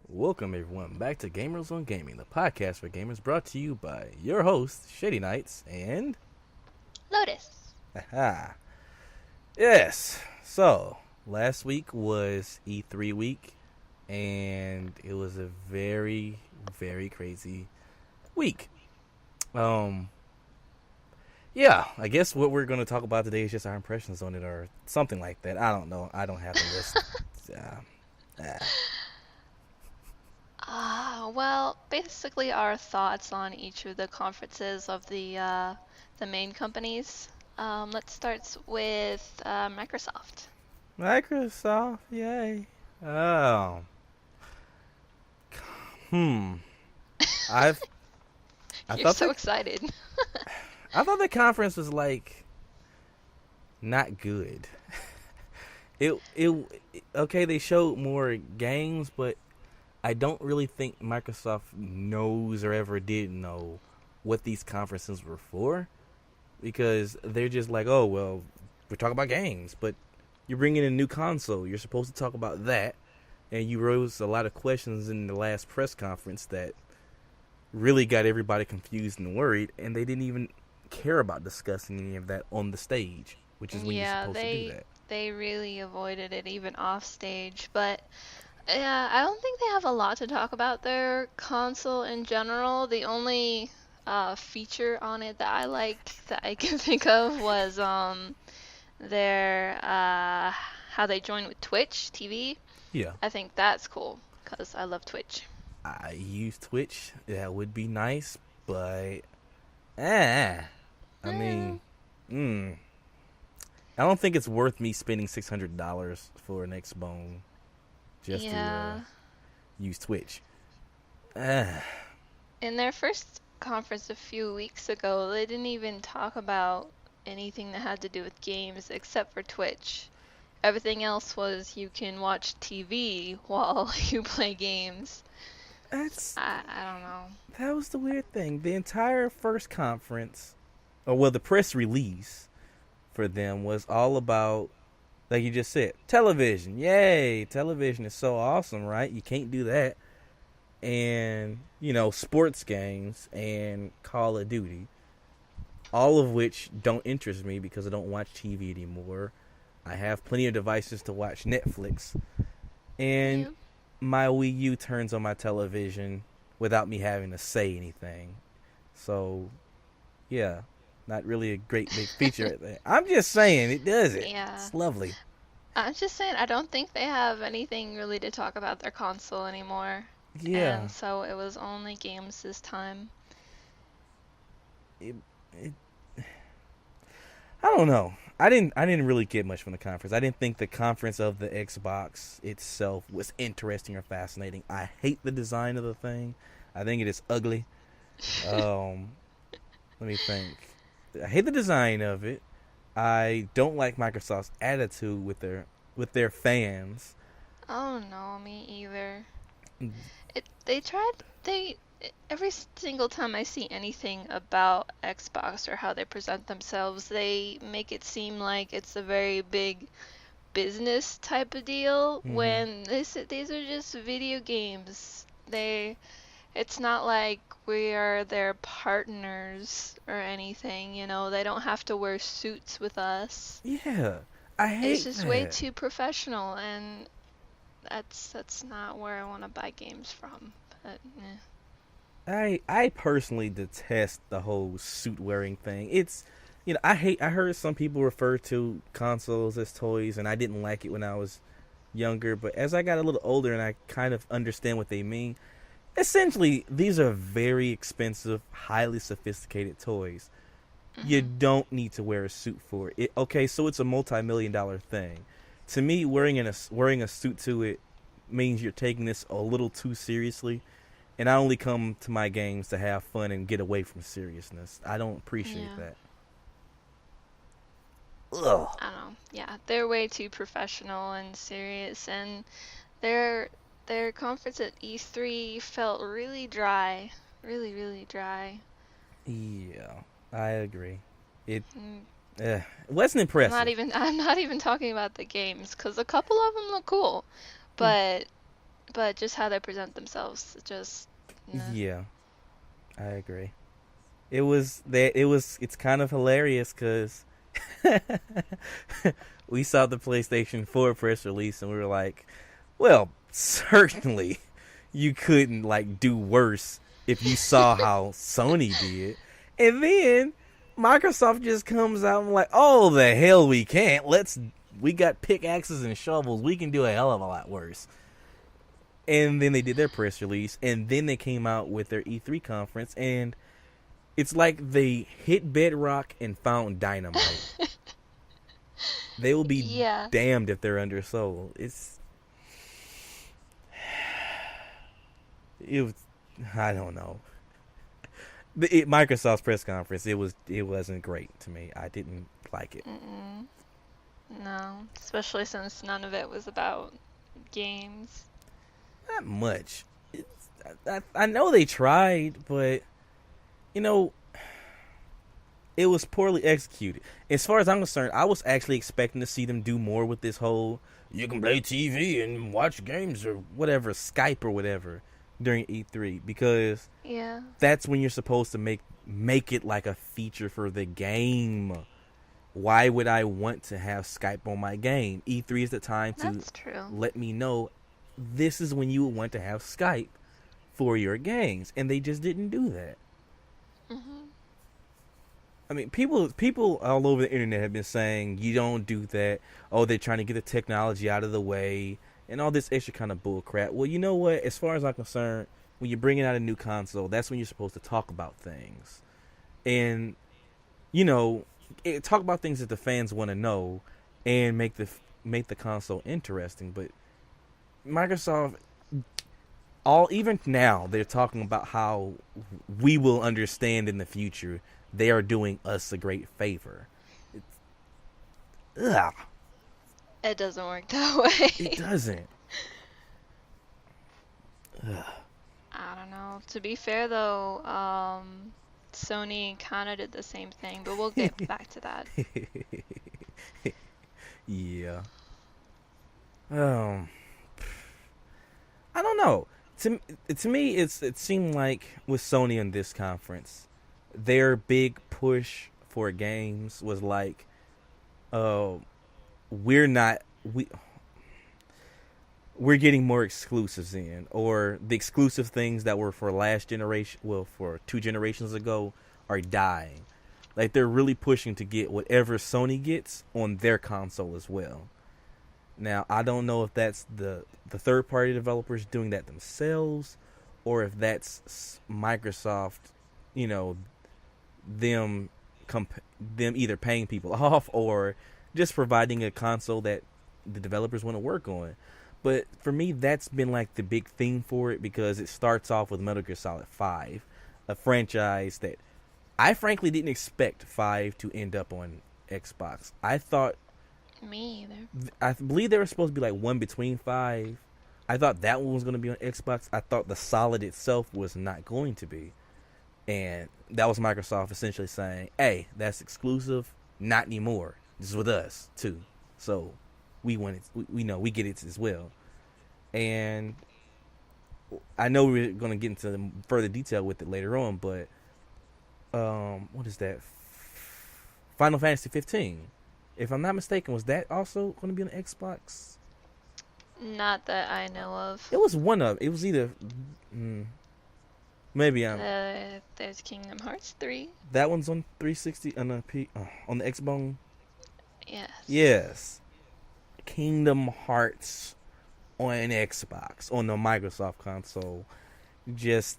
Welcome everyone back to Gamers on Gaming, the podcast for gamers brought to you by your host, Shady Knights, and Lotus. haha. Yes. So, last week was E3 week, and it was a very, very crazy week. Um yeah, I guess what we're going to talk about today is just our impressions on it or something like that. I don't know. I don't have the list. Uh, uh, Well, basically our thoughts on each of the conferences of the main companies. Let's start with Microsoft. Microsoft, yay. Oh. Hmm. I've I You're thought so the excited. I thought the conference was like not good. It okay, they showed more games, but I don't really think Microsoft knows or ever did know what these conferences were for because they're just like, "Oh, well, we're talking about games, but you're bringing in a new console. You're supposed to talk about that." And you rose a lot of questions in the last press conference that really got everybody confused and worried, and they didn't even care about discussing any of that on the stage, which is when you're Yeah, supposed to do they that. they really avoided it even off stage, but yeah, I don't think they have a lot to talk about their console in general. The only feature on it that I like that I can think of was their how they join with Twitch TV. Yeah, I think that's cool because I love Twitch. I use Twitch. That would be nice, but eh, I Eh, mean, mm, I don't think it's worth me spending $600 for an Xbone just to yeah. use Twitch. Eh, In their first conference a few weeks ago, they didn't even talk about anything that had to do with games except for Twitch. Everything else was you can watch TV while you play games. that's I don't know. that was the weird thing. The entire first conference, or well, the press release for them was all about, like you just said, television. Yay, television is so awesome, right? You can't do that. And, sports games and Call of Duty, all of which don't interest me because I don't watch TV anymore. I have plenty of devices to watch Netflix. And Yeah. my Wii U turns on my television without me having to say anything. So, yeah, not really a great big feature right there. I'm just saying, it does it. Yeah. It's lovely. I'm just saying, I don't think they have anything really to talk about their console anymore. Yeah, And so it was only games this time. it, it, I don't know. I didn't really get much from the conference. I didn't think the conference of the Xbox itself was interesting or fascinating. I hate the design of the thing. I think it is ugly. Um, Let me think. I hate the design of it. I don't like Microsoft's attitude with their fans. Oh no, me either. They tried they every single time I see anything about Xbox or how they present themselves, they make it seem like it's a very big business type of deal Mm-hmm. when these are just video games. It's not like we are their partners or anything, they don't have to wear suits with us. Yeah, I It's hate just way that. too professional, and that's not where I want to buy games from. But I personally detest the whole suit wearing thing. I heard some people refer to consoles as toys, and I didn't like it when I was younger. But as I got a little older and I kind of understand what they mean, essentially these are very expensive, highly sophisticated toys. You hmm. don't need to wear a suit for it. Okay, so it's a multi-million-dollar thing. To me, wearing a suit to it means you're taking this a little too seriously. And I only come to my games to have fun and get away from seriousness. I don't appreciate Yeah. that. Ugh. I don't know. Yeah, they're way too professional and serious, and their their conference at E3 felt really dry, really, really dry. Yeah, I agree. It Mm, it wasn't impressive. I'm not even talking about the games, 'cause a couple of them look cool, but but just how they present themselves, just nah. Yeah, I agree. It was that it was it's kind of hilarious because we saw the PlayStation 4 press release and we were like, well, certainly you couldn't like do worse if you saw how Sony did. And then Microsoft just comes out and like, oh the hell we can't. We got pickaxes and shovels. We can do a hell of a lot worse. And then they did their press release and then they came out with their E3 conference and it's like they hit bedrock and found dynamite. They will be Yeah. damned if they're undersold. It was, I don't know. Microsoft's press conference, it wasn't great to me. I didn't like it. Mm-mm. No, especially since none of it was about games. Not much. I know they tried, but you know, it was poorly executed. As far as I'm concerned, I was actually expecting to see them do more with this whole you can play TV and watch games or whatever, Skype or whatever during E3 because Yeah. that's when you're supposed to make it like a feature for the game. Why would I want to have Skype on my game? E3 is the time to That's true. let me know this is when you would want to have Skype for your games, and they just didn't do that. Hmm. I mean, people all over the internet have been saying you don't do that. Oh, they're trying to get the technology out of the way and all this extra kind of bull crap. Well, you know what? As far as I'm concerned, when you're bringing out a new console, that's when you're supposed to talk about things, and you know, talk about things that the fans want to know, and make the console interesting. But Microsoft, all even now, they're talking about how we will understand in the future. They are doing us a great favor. Ugh, It doesn't work that way. it doesn't. I don't know. To be fair though, Sony kind of did the same thing, but we'll get back to that. Yeah. Um, I don't know. To me, it seemed like with Sony in this conference, their big push for games was like, uh, we're not we we're getting more exclusives in, or the exclusive things that were for last generation, well, for 2 generations ago, are dying. Like they're really pushing to get whatever Sony gets on their console as well. Now, I don't know if that's the third party developers doing that themselves, or if that's Microsoft, you know, them them either paying people off or just providing a console that the developers want to work on. But for me, that's been like the big theme for it because it starts off with Metal Gear Solid 5, a franchise that I frankly didn't expect 5 to end up on Xbox. Me either. I believe they were supposed to be like one between 5. I thought that one was going to be on Xbox. I thought the Solid itself was not going to be. And that was Microsoft essentially saying, hey, that's exclusive, not anymore. This is with us, too. So we want it, we know we get it as well. And I know we're going to get into further detail with it later on, but what is that? Final Fantasy 15. If I'm not mistaken, was that also going to be on Xbox? Not that I know of. It was one of. It was either. Maybe I'm. There's Kingdom Hearts 3. That one's on 360 on on the Xbox. Yes. Yes, Kingdom Hearts on Xbox on the Microsoft console. Just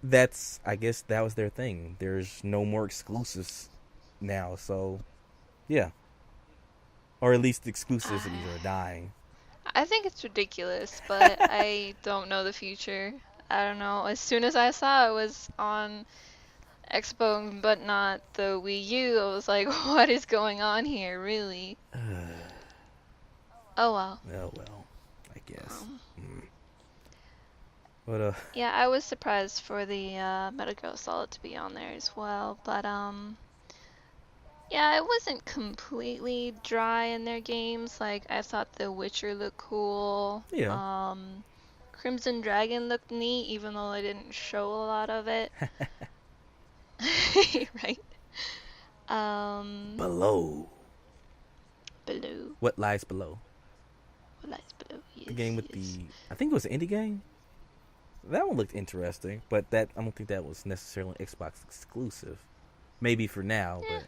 that's. I guess that was their thing. There's no more exclusives now, so yeah, or at least exclusivities are dying. I think it's ridiculous, but I don't know the future. I don't know. As soon as I saw it was on Xbox, but not the Wii U, I was like, what is going on here, really? Oh well. Oh well, I guess. Um, But yeah, I was surprised for the Metal Gear Solid to be on there as well, but Yeah, it wasn't completely dry in their games. Like I thought The Witcher looked cool. Yeah. Crimson Dragon looked neat, even though they didn't show a lot of it. Right. Um, Below. Below. What lies below? What lies below? The Yes, game with yes. I think it was an indie game. That one looked interesting, but that I don't think that was necessarily an Xbox exclusive. Maybe for now, Eh, but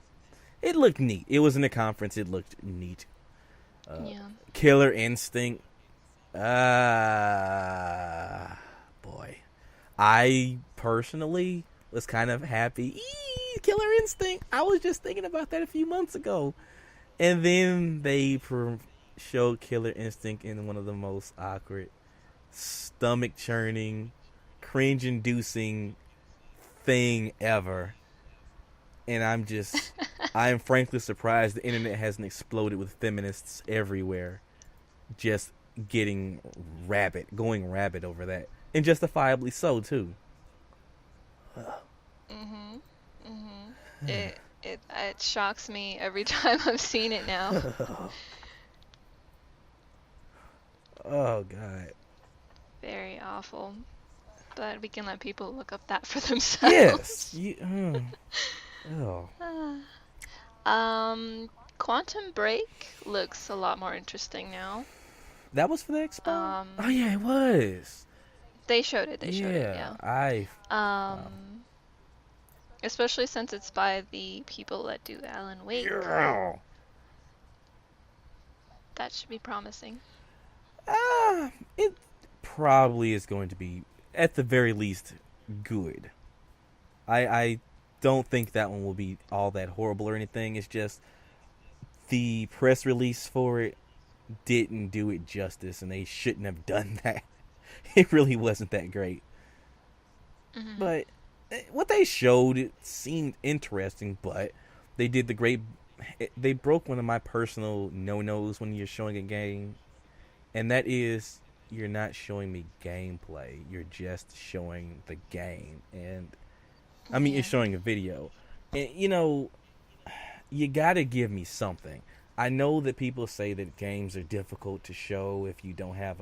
it looked neat. It was in a conference. It looked neat. Uh, yeah. Killer Instinct. Ah, boy. I personally was kind of happy. Killer Instinct. I was just thinking about that a few months ago. And then they showed Killer Instinct in one of the most awkward, stomach churning, cringe inducing thing ever. And I am frankly surprised the internet hasn't exploded with feminists everywhere just getting going rabid over that. And justifiably so, too. Mhm. Mhm. It shocks me every time I've seen it now. Oh, God. Very awful. But we can let people look up that for Yes. themselves. Oh. Um, Quantum Break looks a lot more interesting now. That was for the expo? Oh, Um, yeah, it was. they showed it. They showed it. Yeah. Yeah. Wow. Um, especially since it's by the people that do Alan Wake. Yeah. That should be promising. It probably is going to be, at the very least, good. I don't think that one will be all that horrible or anything. It's just the press release for it didn't do it justice, and they shouldn't have done that. It really wasn't that great. Mhm. But what they showed, it seemed interesting, but they did the great. They broke one of my personal no-nos when you're showing a game, and that is you're not showing me gameplay. You're just showing the game, and I mean, you're Yeah. showing a video, and you gotta give me something. I know that people say that games are difficult to show if you don't have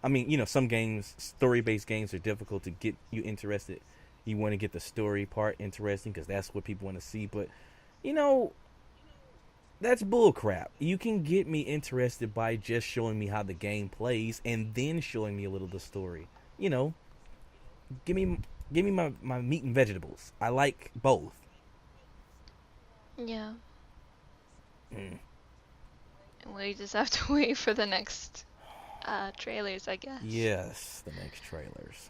I mean, some games, story-based games, are difficult to get you interested. You want to get the story part interesting because that's what people want to see. But you know, that's bullcrap. You can get me interested by just showing me how the game plays and then showing me a little of the story. You know, give me give me my meat and vegetables. I like both. Yeah. Mm. And we just have to wait for the next trailers, I guess. Yes, the next trailers.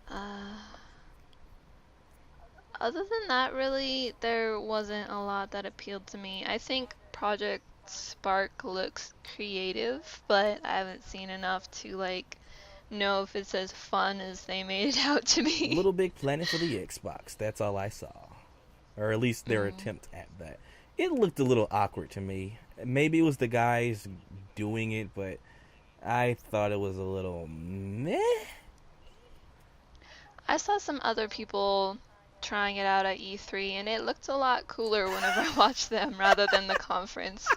uh, Other than that, really, there wasn't a lot that appealed to me. I think Project Spark looks creative, but I haven't seen enough to know if it's as fun as they made it out to be. Little Big Planet for the Xbox. That's all I saw, or at least their Mm. attempt at that. It looked a little awkward to me. Maybe it was the guys doing it, but I thought it was a little meh. I saw some other people trying it out at E3, and it looked a lot cooler whenever I watched them rather than the conference.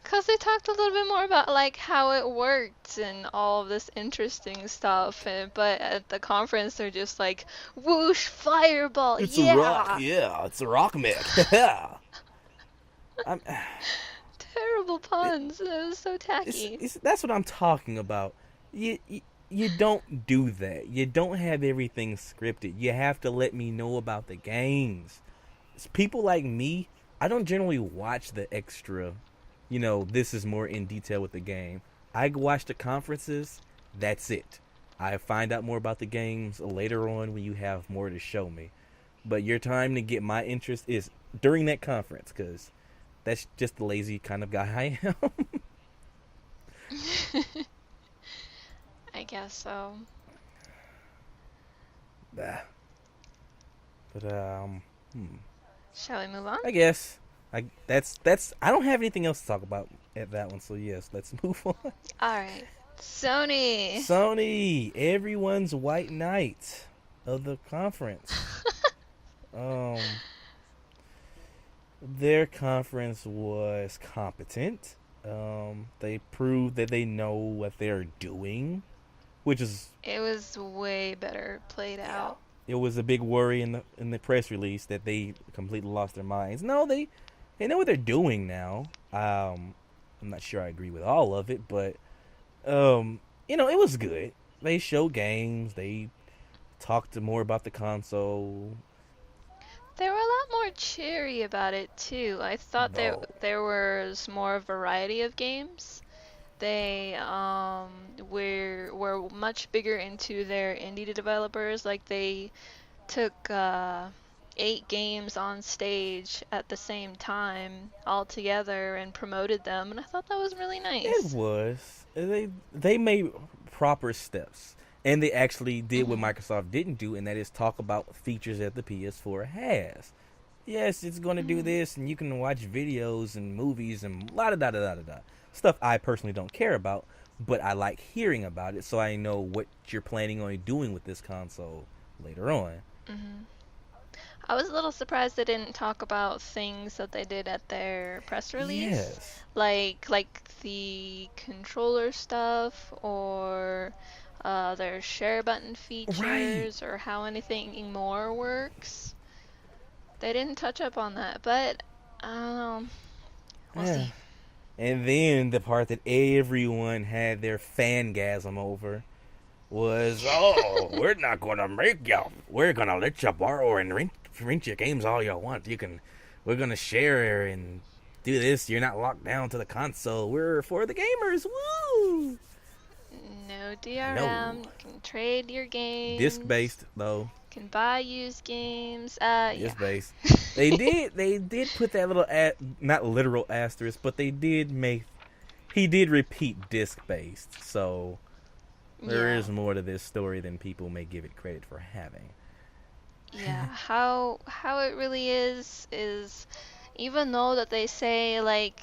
Because they talked a little bit more about how it worked and all of this interesting stuff, but at the conference they're just like, whoosh, fireball, It's a rock, yeah! yeah. It's a rock mech. Yeah. I'm, Terrible puns. It was so it's, tacky. it's, that's what I'm talking about. You don't do that. You don't have everything scripted. You have to let me know about the games. It's people like me, I don't generally watch the extra. This is more in detail with the game. I watch the conferences. That's it. I find out more about the games later on when you have more to show me. But your time to get my interest is during that conference, because that's just the lazy kind of guy I am. I guess so. Bah. But Shall we move on? I guess that's I don't have anything else to talk about at that one. So yes, let's move on. Alright. Sony! Sony, everyone's white knight. of the conference. Um, their conference was competent. They proved that they know what they're doing, which is It was way better played yeah. out. It was a big worry in the press release that they completely lost their minds. No, they know what they're doing now. I'm not sure I agree with all of it, but it was good. They showed games. They talked more about the console. They were a lot more cheery about it too. I thought No, there was more variety of games. They were much bigger into their indie developers. Like they took 8 games on stage at the same time all together and promoted them, and I thought that was really it nice. was. They made proper steps, and they actually did what Mhm. Microsoft didn't do, and that is talk about features that the PS4 has. Yes, it's going to do Mhm. this, and you can watch videos and movies and la da da da da da da. Stuff I personally don't care about, but I like hearing about it, so I know what you're planning on doing with this console later on. Mhm. I was a little surprised they didn't talk about things that they did at their press release, Yes. like the controller stuff or their share button Right. features or how anything more works. They didn't touch up on that, but I don't know. We'll Yeah. see. And then the part that everyone had their fangasm over was, oh, we're not gonna make you. We're gonna let you borrow and rent your games all you want. We're gonna share and do this. You're not locked down to the console. We're for the gamers. Woo! No No, DRM. You can trade your disc games. based though. Can buy used games. Yeah. Disc based. They did put that little not literal asterisk, but they did make he did repeat disc based. So there Yeah. is more to this story than people may give it credit for having. Yeah, how it really is even though that they say like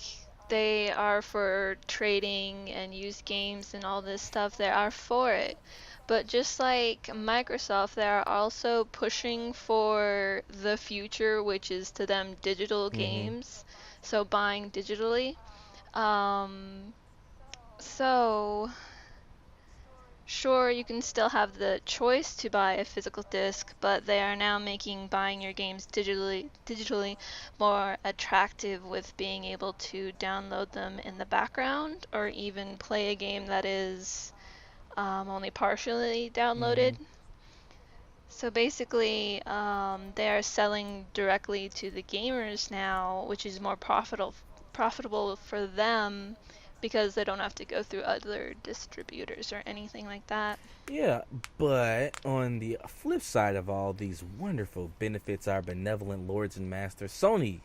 they are for trading and used games and all this stuff, they are for it. But just like Microsoft, they are also pushing for the future, which is to them digital Mm-hmm. games, so buying digitally. Um, so Sure, you can still have the choice to buy a physical disc, but they are now making buying your games digitally more attractive with being able to download them in the background or even play a game that is only partially Mm-hmm. downloaded. So basically, they are selling directly to the gamers now, which is more profitable for them because they don't have to go through other distributors or anything like that. Yeah, but on the flip side of all these wonderful benefits our benevolent lords and masters Sony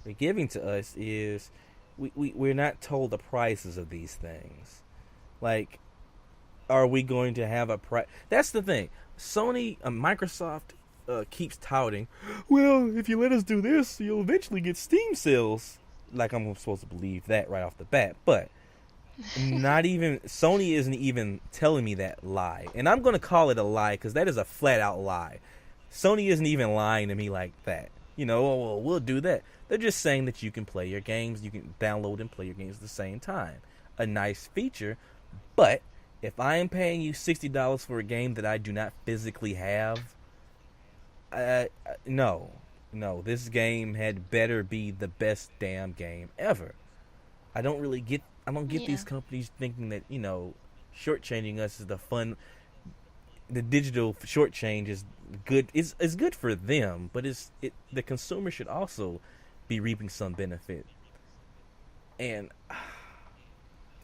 are giving to us is we're not told the prices of these things. Like, are we going to have a price? That's the thing. Sony, Microsoft keeps touting, well, if you let us do this, you'll eventually get Steam sales. Like, I'm supposed to believe that right off the bat. But not even Sony isn't even telling me that lie, and I'm gonna call it a lie because that is a flat out lie. Sony isn't even lying to me like that. Oh, well, we'll do that. They're just saying that you can play your games, you can download and play your games at the same time. A nice feature, but if I am paying you $60 for a game that I do not physically have, no, no, this game had better be the best damn game ever. I don't get Yeah. these companies thinking that shortchanging us is the fun. The digital shortchange is good. It's good for them, but the consumer should also be reaping some benefit. And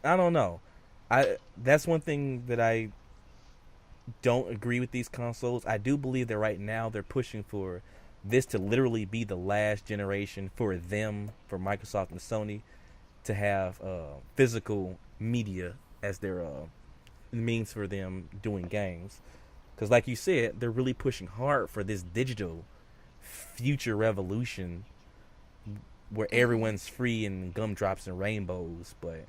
I don't know. I That's one thing that I don't agree with these consoles. I do believe that right now they're pushing for this to literally be the last generation for them, for Microsoft and Sony, to have physical media as their means for them doing games. Because, like you said, they're really pushing hard for this digital future revolution where Hmm. everyone's free and gumdrops and rainbows. But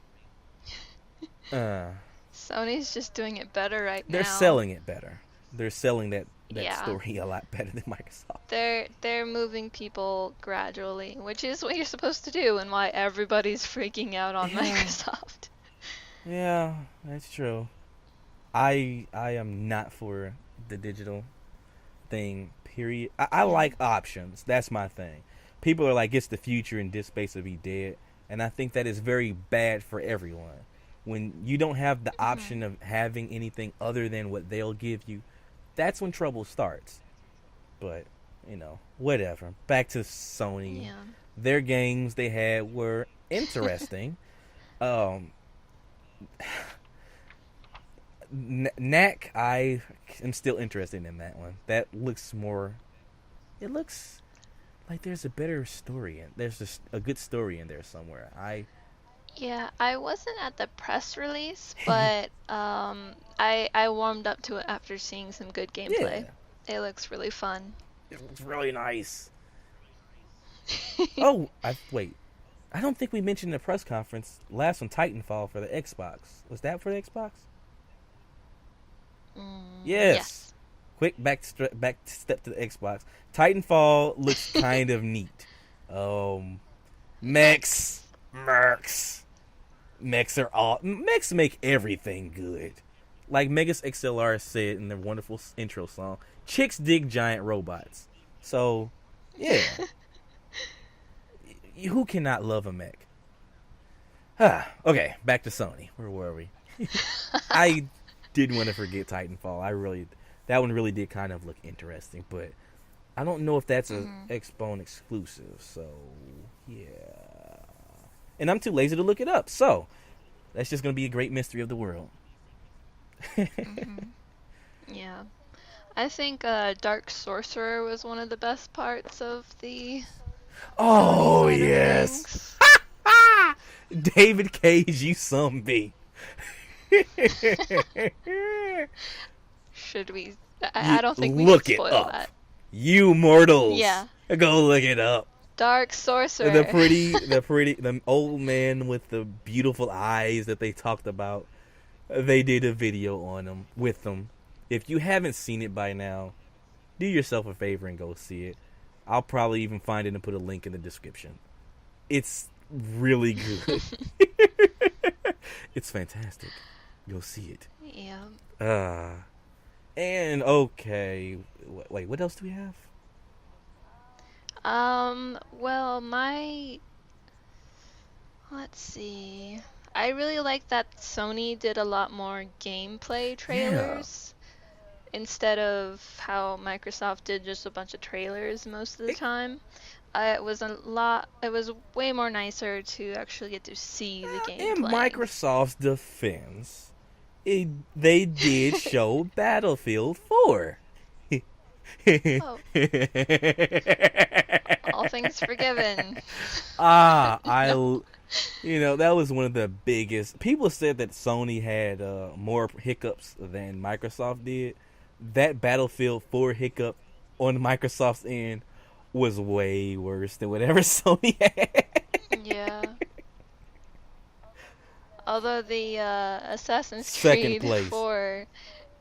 uh, Sony's just doing it better right they're now. selling it better. They're selling that that Yeah. story a lot better than Microsoft. They're moving people gradually, which is what you're supposed to do and why everybody's freaking out on Yeah, Microsoft. yeah, that's true. I am not for the digital thing. Period. I Mm. like options. That's my thing. People are like, it's the future and this space will be dead, and I think that is very bad for everyone. When you don't have the Mhm. option of having anything other than what they'll give you, that's when trouble starts. But whatever. Back to Sony. Yeah. Their games they had were interesting. Um, Knack, I am still interested in that one. That looks more. It looks like there's a better story in. There's just a good story in there somewhere. Yeah, I wasn't at the press release, but I warmed up to it after seeing some good gameplay. Yeah, It looks really fun. it looks really nice. Oh, I wait. I don't think we mentioned in the press conference last one Titanfall for the Xbox. Was that for the Xbox? Yes. Yes. Quick back step to the Xbox. Titanfall looks kind of neat. Um, mechs, Next. mercs, mechs are all mechs make everything good. Like Megas XLR said in their wonderful intro song, chicks dig giant robots. So, yeah, who cannot love a mech? Okay, back to Sony. Where were we? I didn't want to forget Titanfall. That one really did kind of look interesting, but I don't know if that's a Mhm. Xbone exclusive. So yeah, and I'm too lazy to look it up. So that's just gonna be a great mystery of the world. Mhm. Yeah. I think Dark Sorcerer was one of the best parts of the Sony Oh side of yes, things. David Cage, you some B. Should we? You I don't think we should look it spoil up, that. you mortals. Yeah. Go look it up. Dark The Sorcerer. the old man with the beautiful eyes that they talked about. They did a video on them with them. If you haven't seen it by now, do yourself a favor and go see it. I'll probably even find it and put a link in the description. It's really good. It's fantastic. Go see it. Yeah. Uh and okay, wait, what else do we have? Well, let's see. I really like that Sony did a lot more gameplay Yeah. trailers instead of how Microsoft did just a bunch of trailers most of the It, time. It was way more nicer to actually get to see the in gameplay. Microsoft's defense, they did show Battlefield 4. Oh, all things forgiven. ah, No. that was one of the biggest. People said that Sony had more hiccups than Microsoft did. That Battlefield 4 hiccup on Microsoft's end was way worse than whatever Sony had. Yeah. Although the Assassin's Second Creed place. 4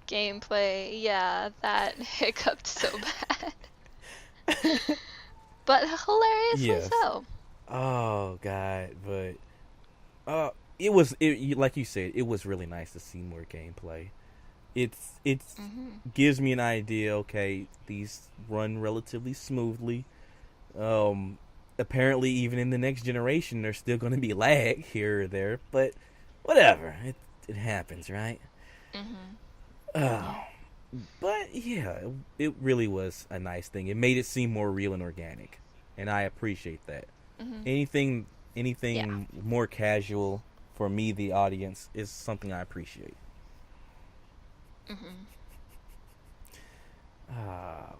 gameplay, yeah, that hiccuped so bad. But hilariously Yes. so. Oh God, but like you said, it was really nice to see more gameplay. It's Hmm. gives me an idea. Okay, these run relatively smoothly. Um, Apparently, even in the next generation, there's still going to be lag here or there, but whatever. It happens, right? Hmm. Oh, Yeah. but yeah, it really was a nice thing. It made it seem more real and organic, and I appreciate that. Hmm. Anything Yeah. anything more casual for me, the audience, is something I appreciate. Hmm. Uh,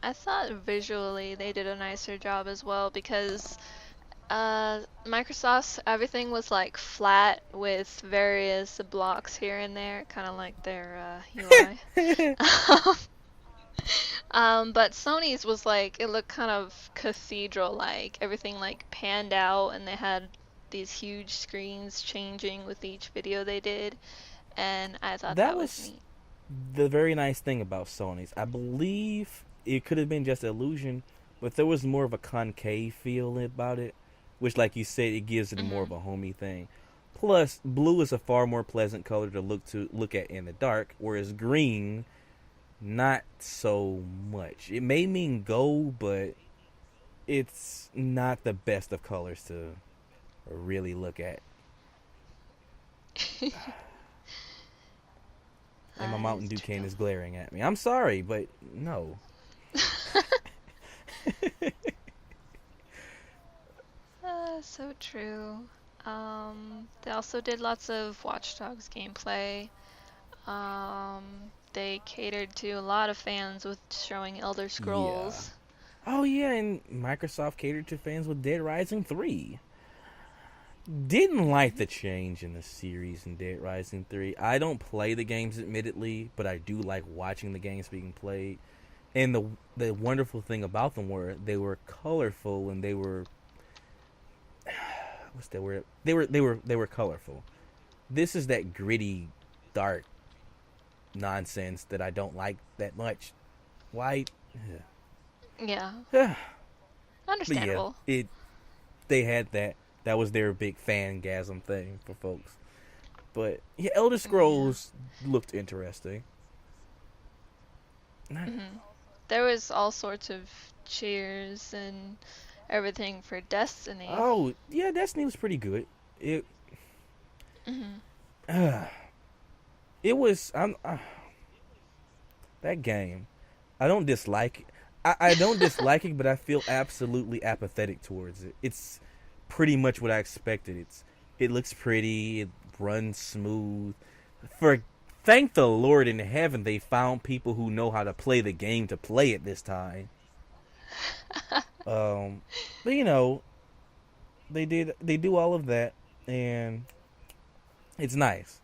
I thought visually they did a nicer job as well because Microsoft's everything was like flat with various blocks here and there, kind of like their UI. But Sony's was like it looked kind of cathedral-like. Everything like panned out, and they had these huge screens changing with each video they did, and I thought that that was was neat. the very nice thing about Sony's. I believe it could have been just illusion, but there was more of a concave feel about it, which, like you said, it gives it more Hmm. of a homey thing. Plus, blue is a far more pleasant color to look at in the dark, whereas green, not so much. It may mean gold, but it's not the best of colors to really look at. And my That Mountain is Dew can true. is glaring at me. I'm sorry, but no. So true. They also did lots of Watch Dogs gameplay. They catered to a lot of fans with showing Elder Yeah. Scrolls. Oh yeah, and Microsoft catered to fans with Dead Rising 3. Didn't like Hmm. the change in the series in Dead Rising 3. I don't play the games admittedly, but I do like watching the games being played. And the wonderful thing about them were they were colorful and they were what's that word? They were colorful. This is that gritty, dark nonsense that I don't like that much. White. Yeah, But yeah, understandable. they had that. That was their big fangasm thing for folks. But yeah, Elder Yeah. Scrolls looked interesting. Hmm. There was all sorts of cheers and everything for Destiny. Oh yeah, Destiny was pretty good. It Hmm. uh, it was that game. I don't dislike it. I don't dislike it, but I feel absolutely apathetic towards it. It's pretty much what I expected. It looks pretty. It runs smooth. For thank the Lord in heaven, they found people who know how to play the game to play it this time. Um, but they do all of that, and it's nice.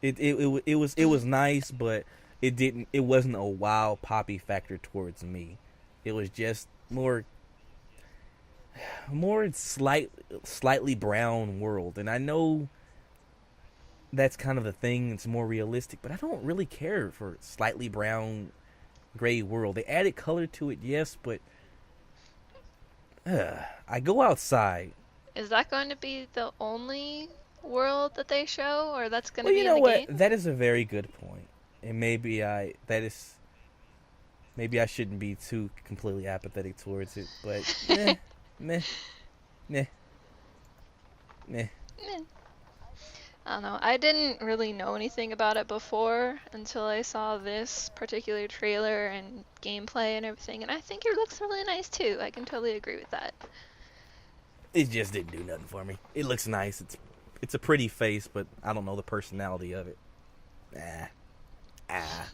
It was nice, but it wasn't a wow poppy factor towards me. It was just more slightly brown world, and I know that's kind of the thing. It's more realistic, but I don't really care for slightly brown gray world. They added color to it, yes, but I go outside. Is that going to be the only world that they show, or that's going Well, to you be in know the what? game? That is a very good point, and maybe I shouldn't be too completely apathetic towards it. But meh, meh, meh, meh. Eh, I don't know. I didn't really know anything about it before until I saw this particular trailer and gameplay and everything, and I think it looks really nice too. I can totally agree with that. It just didn't do nothing for me. It looks nice. It's a pretty face, but I don't know the personality of it. Ah, ah.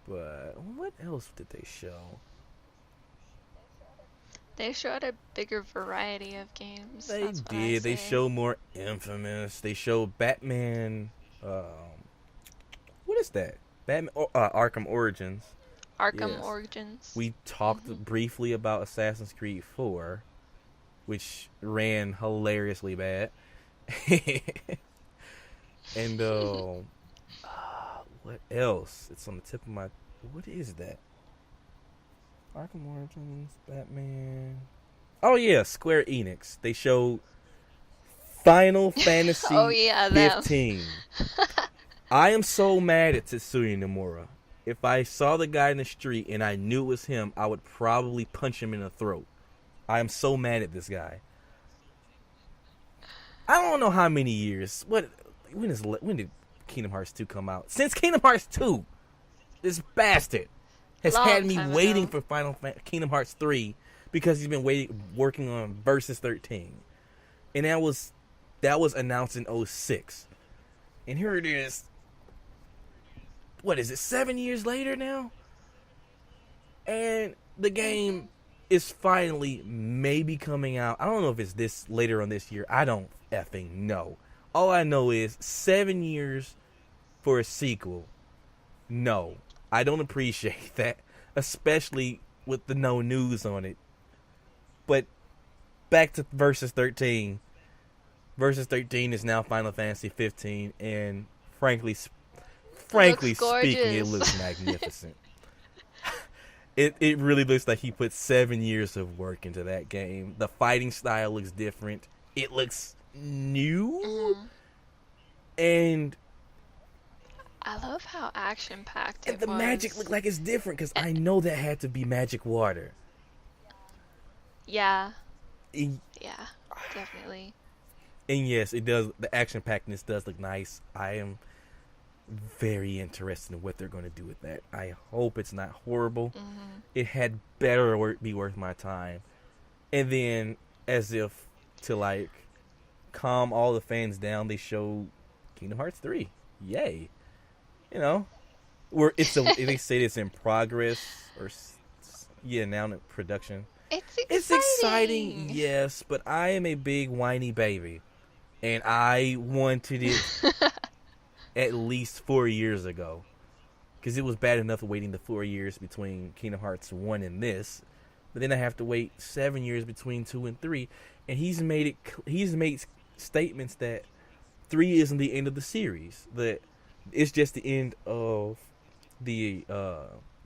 But what else did they show? They showed a bigger variety of games, They that's what I did. They say. show more Infamous. They show Batman. What is that? Batman Arkham Origins. Arkham Yes. Origins. We talked Hmm. briefly about Assassin's Creed 4, which ran hilariously bad. And what else? It's on the tip of my. What is that? Arkham Origins, Batman. Oh yeah, Square Enix. They showed Final Oh Fantasy yeah, them. 15. I am so mad at Tetsuya Nomura. If I saw the guy in the street and I knew it was him, I would probably punch him in the throat. I am so mad at this guy. I don't know how many years. When did Kingdom Hearts 2 come out? Since Kingdom Hearts 2, this bastard has had Long me time waiting ago. for Kingdom Hearts 3 because he's been working on Versus 13. And that was announced in '06. And here it is. What is it? 7 years later now? And the Hmm. game is finally maybe coming out. I don't know if it's this later on this year. I don't effing know. All I know is 7 years for a sequel. No, I don't appreciate that, especially with the no news on it. But back to Versus 13. Versus 13 is now Final Fantasy 15, and Looks frankly speaking, it gorgeous. looks magnificent. It really looks like he put 7 years of work into that game. The fighting style looks different. It looks new, Mhm. and I love how action packed it the magic was. look like it's different because Eh, I know that had to be magic water. Yeah, And, yeah, definitely. and yes, it does. The action packedness does look nice. I am very interested in what they're going to do with that. I hope it's not horrible. Hmm. It had better be worth my time. And then, as if to like calm all the fans down, they showed Kingdom Hearts 3. Yay! You know, where they say it's in progress or yeah, now in production. It's It's exciting, exciting. yes, but I am a big whiny baby, and I wanted it at least 4 years ago. Because it was bad enough waiting the 4 years between Kingdom Hearts 1 and this. But then I have to wait 7 years between 2 and 3. And he's made statements that 3 isn't the end of the series. That it's just the end of the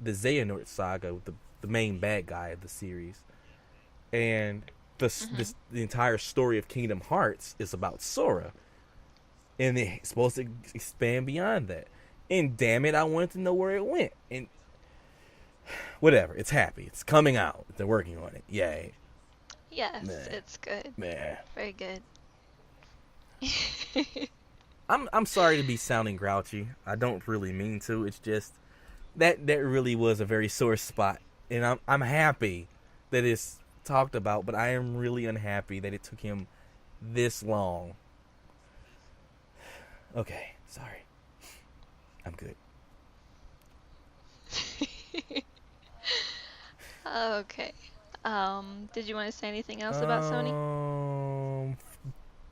Xehanort saga, the main bad guy of the series. And Hmm. the entire story of Kingdom Hearts is about Sora, and it's supposed to expand beyond that. And damn it, I wanted to know where it went. And whatever, it's happy. It's coming out. They're working on it. Yay. Yes, Meh. it's good. Meh. Very good. I'm sorry to be sounding grouchy. I don't really mean to. It's just that really was a very sore spot, and I'm happy that it's talked about, but I am really unhappy that it took him this long. Okay, sorry. I'm good. Okay. Did you want to say anything else about Sony?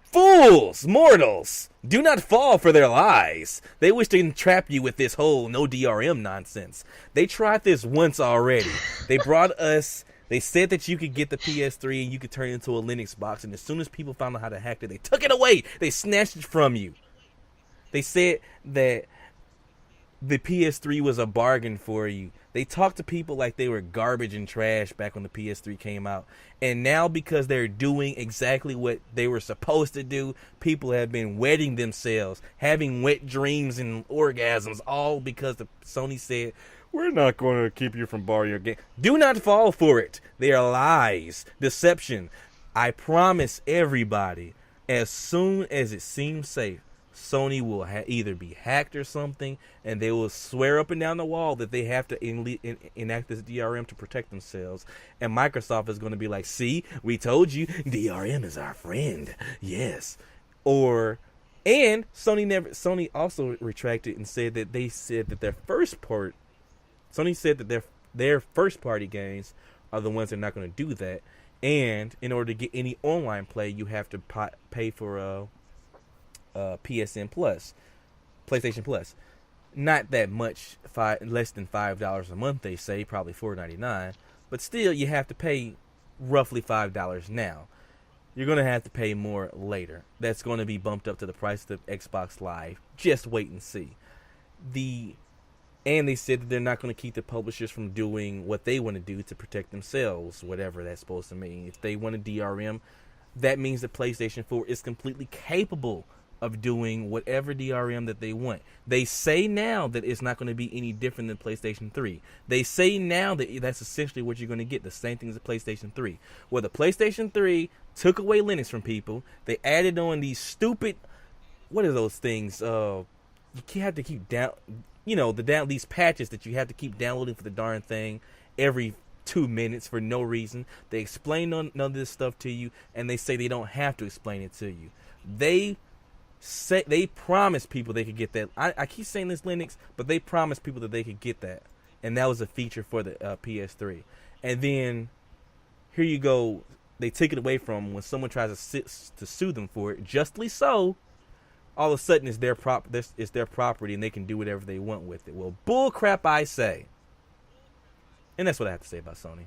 Fools! Mortals! Do not fall for their lies. They wish to entrap you with this whole no DRM nonsense. They tried this once already. They brought us. They said that you could get the PS3 and you could turn it into a Linux box, and as soon as people found out how to hack it, they took it away. They snatched it from you. They said that the PS3 was a bargain for you. They talked to people like they were garbage and trash back when the PS3 came out. And now, because they're doing exactly what they were supposed to do, people have been wetting themselves, having wet dreams and orgasms, all because the Sony said, we're not going to keep you from borrowing your game. Do not fall for it. They are lies, deception. I promise everybody, as soon as it seems safe, Sony will either be hacked or something, and they will swear up and down the wall that they have to enact this DRM to protect themselves. And Microsoft is going to be like, "See, we told you, DRM is our friend." Yes, or and Sony also retracted and said that they said that their first part. Sony said that their first party games are the ones that are not going to do that. And in order to get any online play, you have to pay for PSN Plus, PlayStation Plus. Not that much, less than $5 a month. They say probably $4.99, but still you have to pay roughly $5 now. You're gonna have to pay more later. That's going to be bumped up to the price of the Xbox Live. Just wait and see. The and they said that they're not going to keep the publishers from doing what they want to do to protect themselves, whatever that's supposed to mean. If they want a DRM, that means that PlayStation 4 is completely capable of doing whatever DRM that they want. They say now that it's not going to be any different than PlayStation 3. They say now that that's essentially what you're going to get, the same thing as the PlayStation 3. Well, the PlayStation 3 took away Linux from people. They added on these stupid, what are those things? You have to keep down, these patches that you have to keep downloading for the darn thing every 2 minutes for no reason. They explain none of this stuff to you, and they say they don't have to explain it to you. They promised people they could get that. I keep saying this Linux, but they promised people that they could get that, and that was a feature for the PS3. And then here you go, they take it away from them when someone tries to sue them for it, justly so. All of a sudden, it's their property, and they can do whatever they want with it. Well, bull crap, I say. And that's what I have to say about Sony.